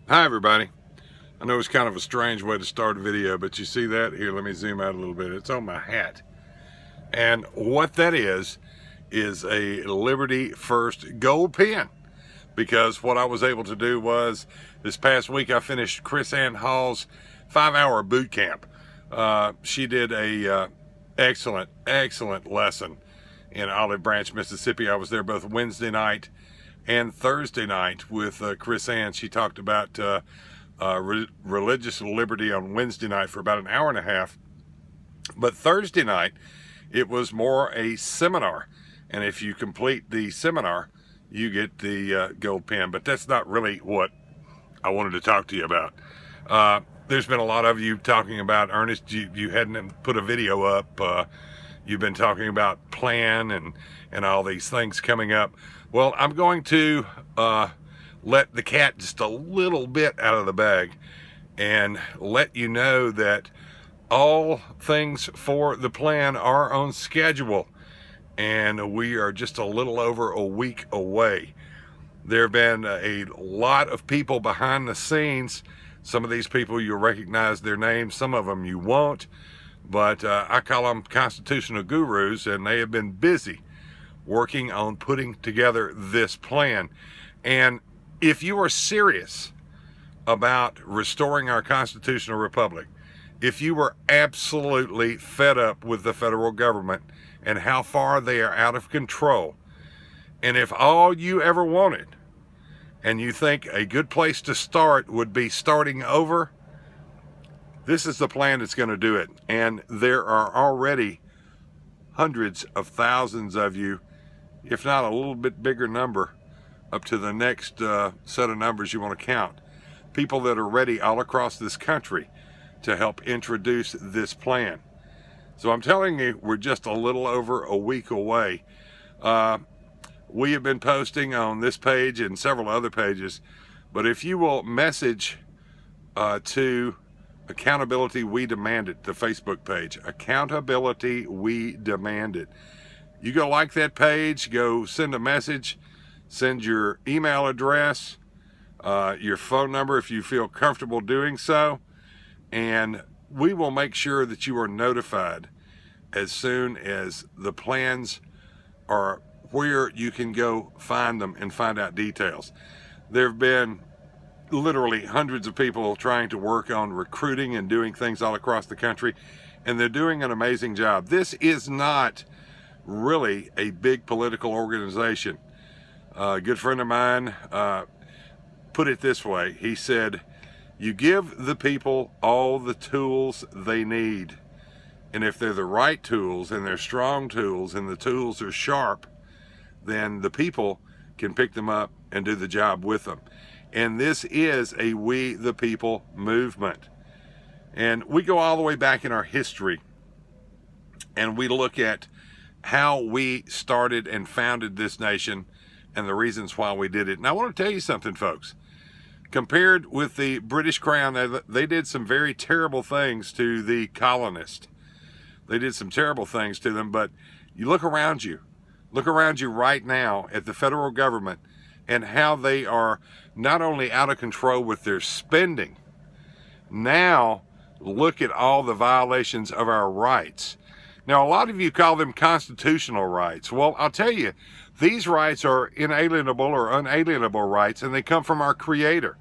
Hi everybody. I know it's kind of a strange way to start a video, but you see that? Here, let me zoom out a little bit. It's on my hat. And what that is a Liberty First gold pen. Because what I was able to do was, this past week I finished KrisAnne Hall's 5-hour boot camp. She did a excellent lesson in Olive Branch, Mississippi. I was there both Wednesday night and Thursday night with KrisAnne. She talked about religious liberty on Wednesday night for about an hour and a half. But Thursday night, it was more a seminar. And if you complete the seminar, you get the gold pen. But that's not really what I wanted to talk to you about. There's been a lot of you talking about, Ernest, you hadn't put a video up. You've been talking about plan and all these things coming up. Well, I'm going to let the cat just a little bit out of the bag and let you know that all things for the plan are on schedule, and we are just a little over a week away. There have been a lot of people behind the scenes. Some of these people you'll recognize their names, some of them you won't, but I call them constitutional gurus, and they have been busy working on putting together this plan. And if you are serious about restoring our constitutional republic, if you were absolutely fed up with the federal government and how far they are out of control, and if all you ever wanted, and you think a good place to start would be starting over, this is the plan that's going to do it. And there are already hundreds of thousands of you, if not a little bit bigger number, up to the next set of numbers you want to count, people that are ready all across this country to help introduce this plan. So I'm telling you, we're just a little over a week away. We have been posting on this page and several other pages, but if you will message to Accountability We Demand It, the Facebook page, Accountability We Demand It. You go like that page, go send a message, send your email address, your phone number if you feel comfortable doing so, and we will make sure that you are notified as soon as the plans are where you can go find them and find out details. There have been literally hundreds of people trying to work on recruiting and doing things all across the country, and they're doing an amazing job. This is not really a big political organization. A good friend of mine put it this way. He said, you give the people all the tools they need, and if they're the right tools and they're strong tools and the tools are sharp, then the people can pick them up and do the job with them. And this is a We the People movement. And we go all the way back in our history, and we look at how we started and founded this nation and the reasons why we did it. And I want to tell you something, folks. Compared with the British Crown, they did some very terrible things to the colonists. They did some terrible things to them, but you look around you. Look around you right now at the federal government and how they are not only out of control with their spending, now look at all the violations of our rights. Now, a lot of you call them constitutional rights. Well, I'll tell you, these rights are inalienable or unalienable rights, and they come from our Creator.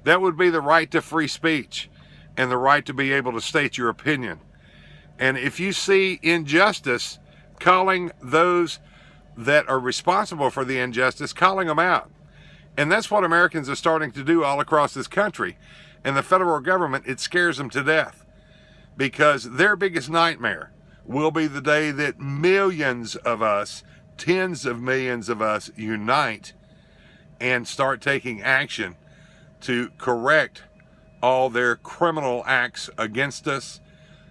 That would be the right to free speech and the right to be able to state your opinion. And if you see injustice, calling those that are responsible for the injustice, calling them out. And that's what Americans are starting to do all across this country. And the federal government, it scares them to death, because their biggest nightmare will be the day that millions of us, tens of millions of us, unite and start taking action to correct all their criminal acts against us,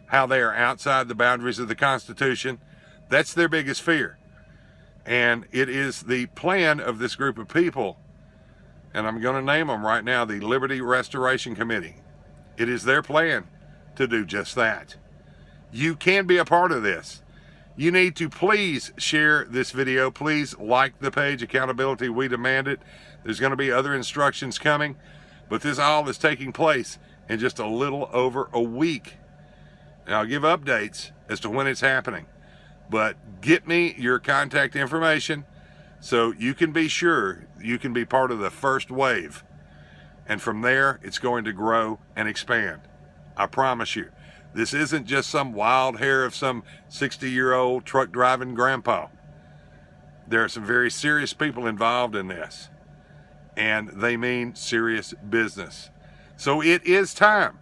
how they are outside the boundaries of the Constitution. That's their biggest fear. And it is the plan of this group of people, and I'm going to name them right now, the Liberty Restoration Committee. It is their plan to do just that. You can be a part of this. You need to please share this video. Please like the page, Accountability We Demand It. There's going to be other instructions coming. But this all is taking place in just a little over a week. And I'll give updates as to when it's happening. But get me your contact information so you can be sure you can be part of the first wave. And from there, it's going to grow and expand. I promise you. This isn't just some wild hair of some 60-year-old truck driving grandpa. There are some very serious people involved in this, and they mean serious business. So it is time.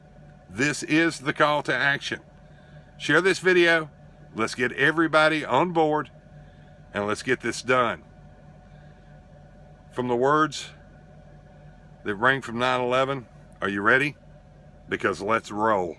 This is the call to action. Share this video. Let's get everybody on board, and let's get this done. From the words that rang from 9/11, are you ready? Because let's roll.